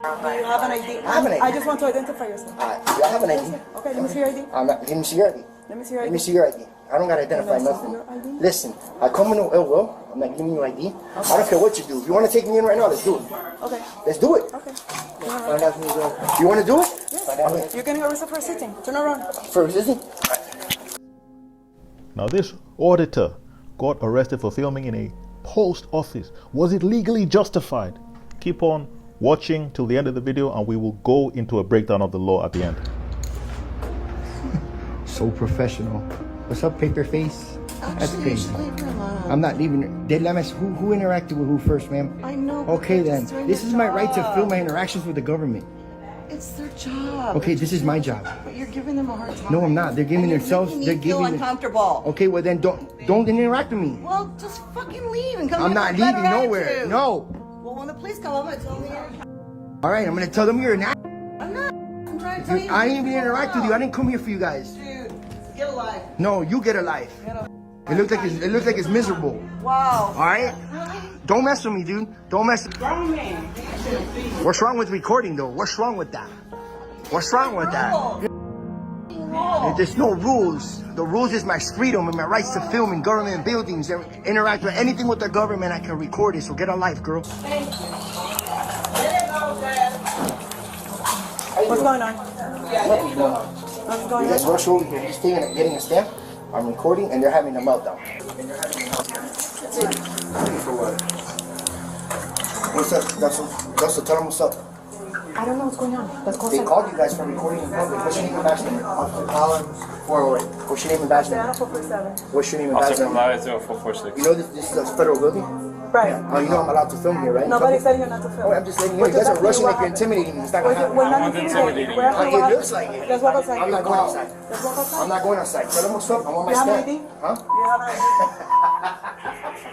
Do you have an ID? I have an ID. I just want to identify yourself. Do I have an ID? Okay, let me see your ID. Let me see your ID. Let me see your ID. Let me see your ID. I don't gotta identify nothing. Listen, I come with no ill will. I'm not giving you ID. I don't care what you do. If you want to take me in right now, let's do it. Okay. Let's do it. Okay. Find out who's you want to do it? Yes. You're getting arrested for sitting. Turn around. For resisting? Now this auditor got arrested for filming in a post office. Was it legally justified? Keep on watching till the end of the video and we will go into a breakdown of the law at the end. So professional. What's up, paper face? That's crazy. I'm not leaving. Who interacted with who first, ma'am? I know. Okay then. This is my right to film my interactions with the government. It's their job. Okay, this is my job. But you're giving them a hard time. No, I'm not. They're giving themselves. They're feel giving. uncomfortable. Okay, well then don't interact with me. Well, just fucking leave and come. I'm not leaving nowhere. Attitude. No. Well, when the police come, I'm gonna tell them you're. All right, I'm gonna tell them you're an. I'm not. I'm trying to tell you. I didn't even interact with you. I didn't come here for you guys. Dude, get a life. No, you get a life. It looks like it's miserable. Wow. All right. Don't mess with me, dude. Don't mess. What's wrong with recording though? What's wrong with that? What's wrong with that? There's no rules. The rules is my freedom and my rights to film in government buildings and interact with anything with the government. I can record it. So get a life, girl. Thank you. What's going on? What's going on? What's going You guys on? rush over here. He's getting a stamp. I'm recording and they're having a meltdown. What's up? That's tell them what's up. I don't know what's going on. Let's go They outside. called you guys for recording in public. What's your name and badge number? Officer Collins, 408. What's your name and badge number? 447. What's your name and badge Officer number? Compliance 0446. You know this is a federal building? Right. Oh, you know I'm allowed to film here, right? Nobody's telling you not to film. Oh, I'm just letting you know. You guys are rushing like you're intimidating me. It's not gonna happen. We're not I'm intimidating. intimidating. We're actually It looks like it. Let's walk outside. I'm not going outside. Let's walk outside. I'm not going outside. Tell them what's up. I'm on my You have an stand. ID? Huh? You have an ID?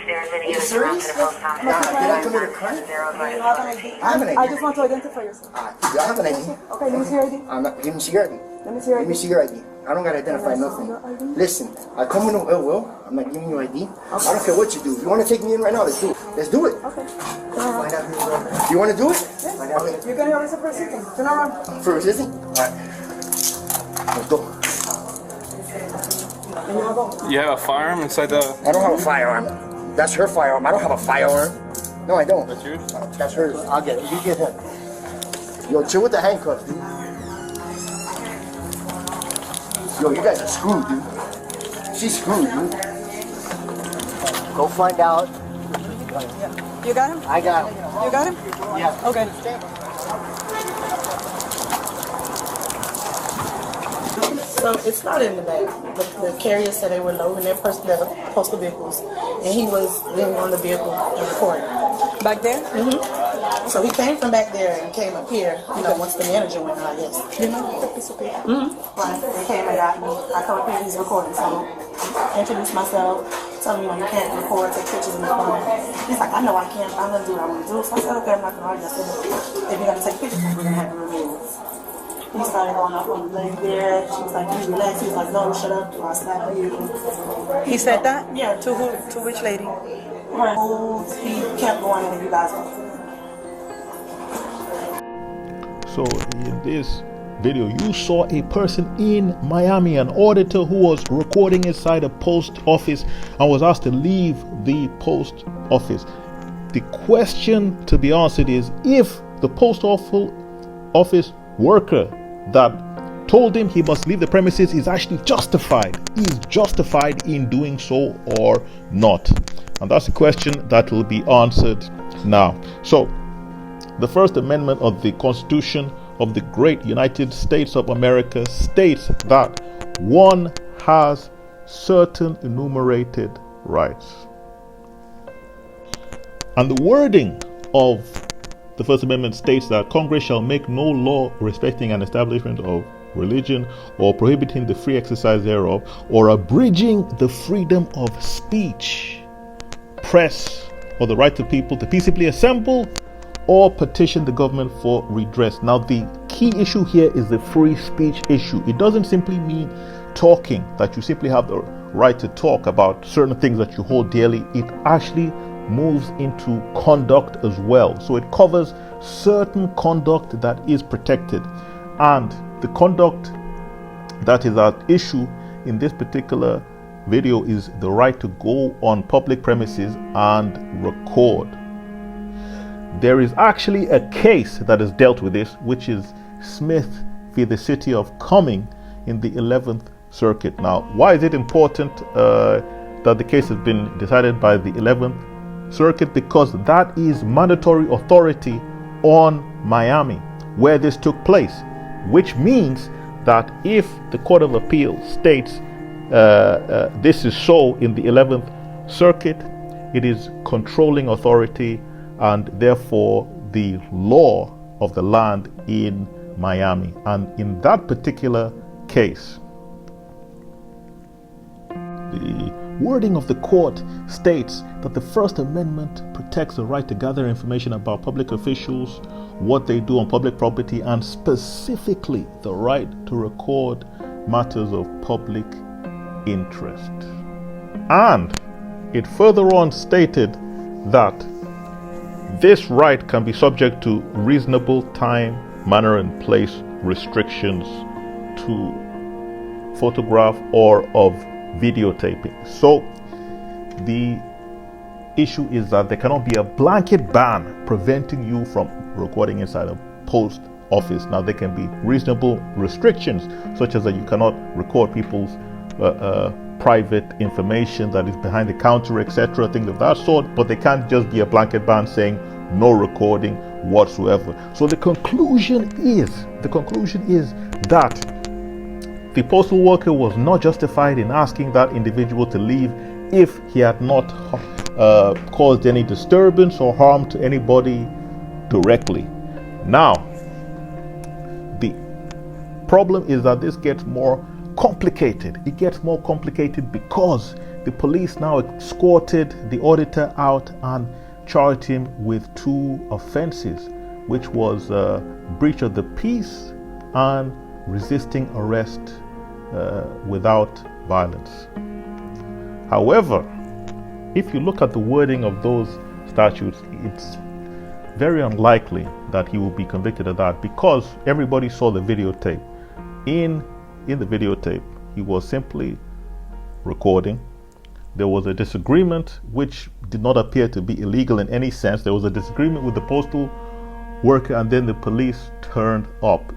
Are you serious? Nah, did I commit a crime? Do you have an ID? I have an ID. I just want to identify yourself. Do I have an ID? Okay, let me see your ID. Let me see your ID. Let me see your Let me ID. see your ID. I don't gotta identify nothing. Listen, I come with no ill will. I'm not giving you ID. I don't care what you do. If you want to take me in right now, let's do it. Let's do it. Okay. Find out who's you want to do it? Yes. You're getting arrested for sitting. Turn around. For resisting? Alright. Let's go. And you have a... You have a firearm inside the... I don't have a firearm. That's her firearm. I don't have a firearm. No, I don't. That's yours? That's hers. I'll get it. You get him. Yo, chill with the handcuffs, dude. Yo, you guys are screwed, dude. She's screwed, dude. Go find out. You got him? I got him. You got him? Yeah. Okay. So it's not in the bag. The carrier said they were loading their postal vehicles, and he was leaning on the vehicle and recording. Back there? Mm-hmm. So he came from back there and came up here, once the manager went out, yes. You know the piece of paper? Mm-hmm. Right. They came and got me. I come up here, he's recording, so introduce myself, tell me, you can't record, take pictures in the phone. He's like, I know I can't, I'm gonna do what I want to do. So I said, okay, I'm not gonna argue. I said, if you're gonna take pictures, we're gonna have to remove it. He started going up on the lady there. She was like, you relax. He was like, no, shut up. I'll slap you. He said that? Yeah. To who? To which lady? Her. He kept going and you guys were. So in this video, you saw a person in Miami, an auditor who was recording inside a post office and was asked to leave the post office. The question to be answered is if the post office worker that told him he must leave the premises is actually justified. Is justified in doing so or not? And that's the question that will be answered now. So, the First Amendment of the Constitution of the Great United States of America states that one has certain enumerated rights. And the wording of the First Amendment states that Congress shall make no law respecting an establishment of religion or prohibiting the free exercise thereof or abridging the freedom of speech, press, or the right of people to peaceably assemble or petition the government for redress. Now, the key issue here is the free speech issue. It doesn't simply mean talking, that you simply have the right to talk about certain things that you hold dearly. It actually moves into conduct as well. So it covers certain conduct that is protected, and the conduct that is at issue in this particular video is the right to go on public premises and record. There is actually a case that has dealt with this, which is Smith v. the City of Cumming in the 11th Circuit. Now, why is it important that the case has been decided by the 11th Circuit? Because that is mandatory authority on Miami, where this took place, which means that if the Court of Appeal states this is so in the 11th Circuit, it is controlling authority and therefore the law of the land in Miami. And in that particular case, the wording of the court states that the First Amendment protects the right to gather information about public officials, what they do on public property, and specifically the right to record matters of public interest. And it further on stated that this right can be subject to reasonable time, manner, and place restrictions to photograph or of videotaping. So the issue is that there cannot be a blanket ban preventing you from recording inside a post office. Now, there can be reasonable restrictions, such as that you cannot record people's private information that is behind the counter, etc., things of that sort, but they can't just be a blanket ban saying no recording whatsoever. So the conclusion is that the postal worker was not justified in asking that individual to leave if he had not caused any disturbance or harm to anybody directly. Now, the problem is that this gets more complicated. It gets more complicated because the police now escorted the auditor out and charged him with 2 offenses, which was breach of the peace and resisting arrest without violence. However, if you look at the wording of those statutes, it's very unlikely that he will be convicted of that, because everybody saw the videotape. In the videotape, he was simply recording. There was a disagreement which did not appear to be illegal in any sense. There was a disagreement with the postal worker, and then the police turned up.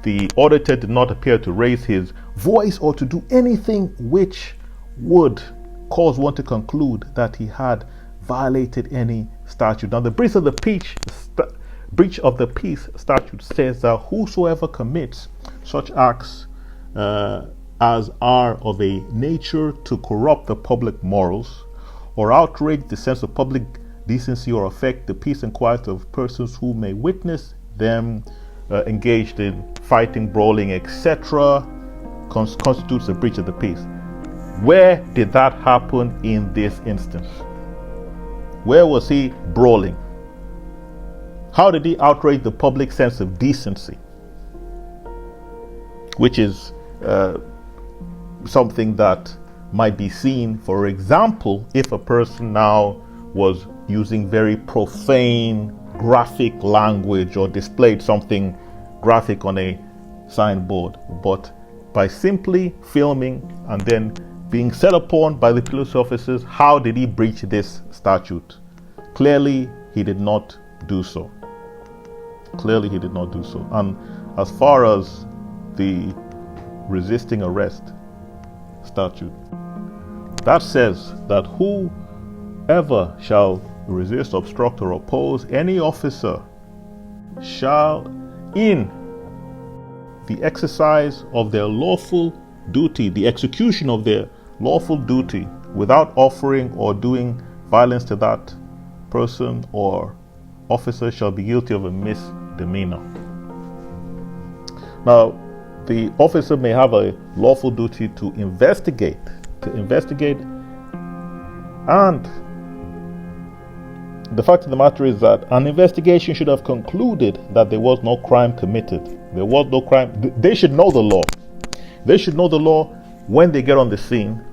The auditor did not appear to raise his voice or to do anything which would cause one to conclude that he had violated any statute. Now, the breach of the peace statute says that whosoever commits such acts as are of a nature to corrupt the public morals or outrage the sense of public decency or affect the peace and quiet of persons who may witness them engaged in fighting, brawling, etc., constitutes a breach of the peace. Where did that happen in this instance? Where was he brawling? How did he outrage the public sense of decency? Which is something that might be seen, for example, if a person now was using very profane graphic language or displayed something graphic on a signboard. But by simply filming and then being set upon by the police officers, how did he breach this statute? Clearly, he did not do so. Clearly, he did not do so. And as far as the resisting arrest statute, that says that whoever shall resist, obstruct, or oppose any officer shall, in the exercise of their lawful duty, the execution of their lawful duty, without offering or doing violence to that person or officer, shall be guilty of a misdemeanor. Now, the officer may have a lawful duty to investigate, and the fact of the matter is that an investigation should have concluded that there was no crime committed. There was no crime. They should know the law. They should know the law when they get on the scene,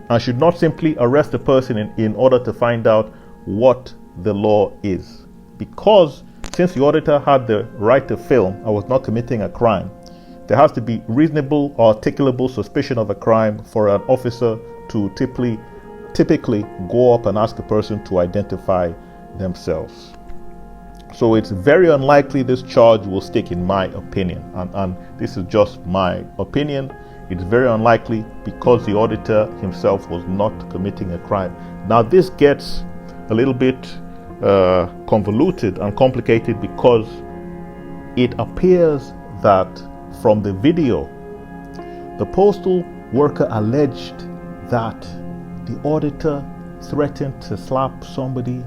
and should not simply arrest the person in order to find out what the law is. Because since the auditor had the right to film, I was not committing a crime, there has to be reasonable or articulable suspicion of a crime for an officer to typically go up and ask a person to identify themselves. So it's very unlikely this charge will stick, in my opinion. And this is just my opinion. It's very unlikely because the auditor himself was not committing a crime. Now this gets a little bit convoluted and complicated because it appears that from the video, the postal worker alleged that the auditor threatened to slap somebody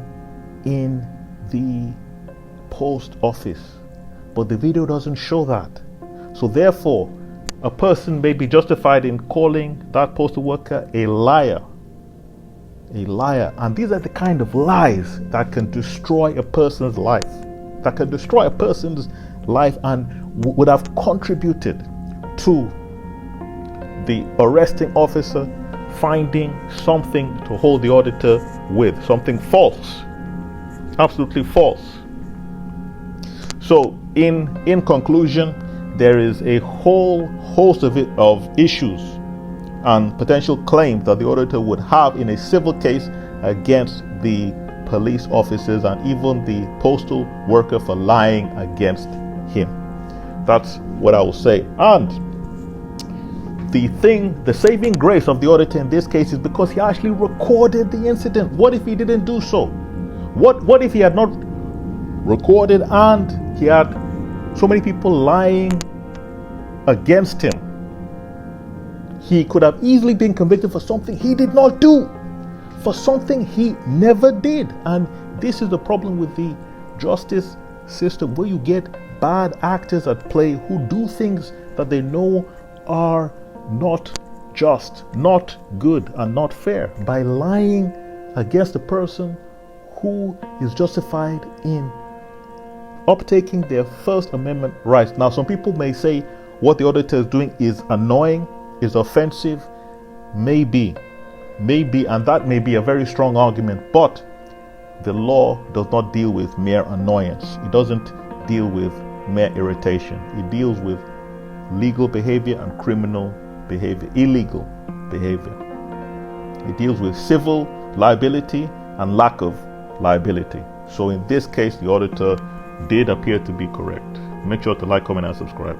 in the post office, but the video doesn't show that. So therefore, a person may be justified in calling that postal worker a liar. A liar. And these are the kind of lies that can destroy a person's life. That can destroy a person's life and would have contributed to the arresting officer finding something to hold the auditor with, something false, absolutely false. So in conclusion, there is a whole host of issues and potential claims that the auditor would have in a civil case against the police officers and even the postal worker for lying against him. That's what I will say. And the saving grace of the auditor in this case is because he actually recorded the incident. What if he didn't do so? What if he had not recorded and he had so many people lying against him? He could have easily been convicted for something he did not do, for something he never did. And this is the problem with the justice system, where you get bad actors at play who do things that they know are not just, not good, and not fair, by lying against a person who is justified in uptaking their First Amendment rights. Now, some people may say what the auditor is doing is annoying, is offensive. Maybe, and that may be a very strong argument, but the law does not deal with mere annoyance. It doesn't deal with mere irritation. It deals with legal behavior and criminal behavior, illegal behavior. It deals with civil liability and lack of liability. So in this case, the auditor did appear to be correct. Make sure to like, comment, and subscribe.